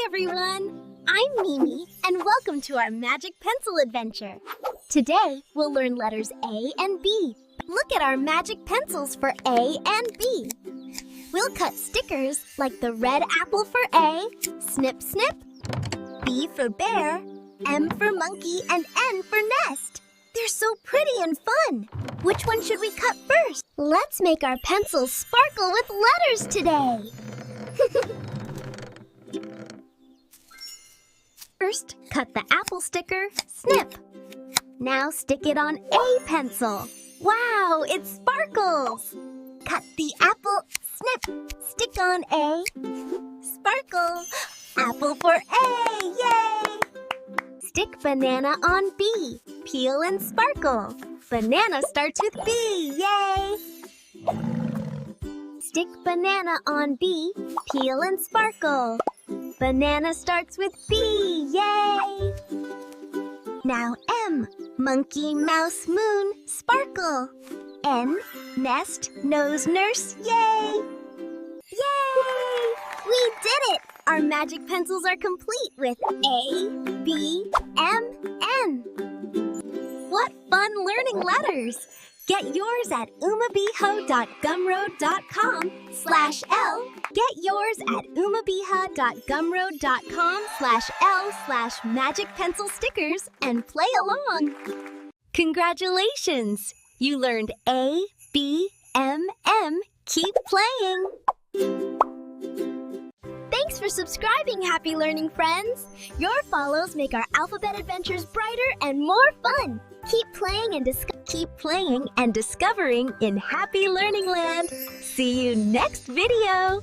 everyone! I'm Mimi, and welcome to our Magic Pencil adventure. Today, we'll learn letters A and B. Look at our magic pencils for A and B. We'll cut stickers like the red apple for A, snip snip, B for bear, M for monkey, and N for nest. They're so pretty and fun. Which one should we cut first? Let's make our pencils sparkle with letters today. First, cut the apple sticker, snip. Now stick it on A pencil. Wow, it sparkles! Cut the apple, snip, stick on A, sparkle. Apple for A, yay! Stick banana on B, peel and sparkle. Banana starts with B, yay! Stick banana on B, peel and sparkle. Banana starts with B, yay! Now M, monkey, mouse, moon, sparkle. N, nest, nose, nurse, yay! Yay! We did it! Our magic pencils are complete with A, B, M, N. What fun learning letters! Get yours at umabiho.gumroad.com/L. Get yours at umabiha.gumroad.com/L/magic pencil stickers and play along. Congratulations! You learned A, B, M, M. Keep playing! Thanks for subscribing, happy learning friends! Your follows make our alphabet adventures brighter and more fun! Keep playing and discovering in Happy Learning Land! See you next video!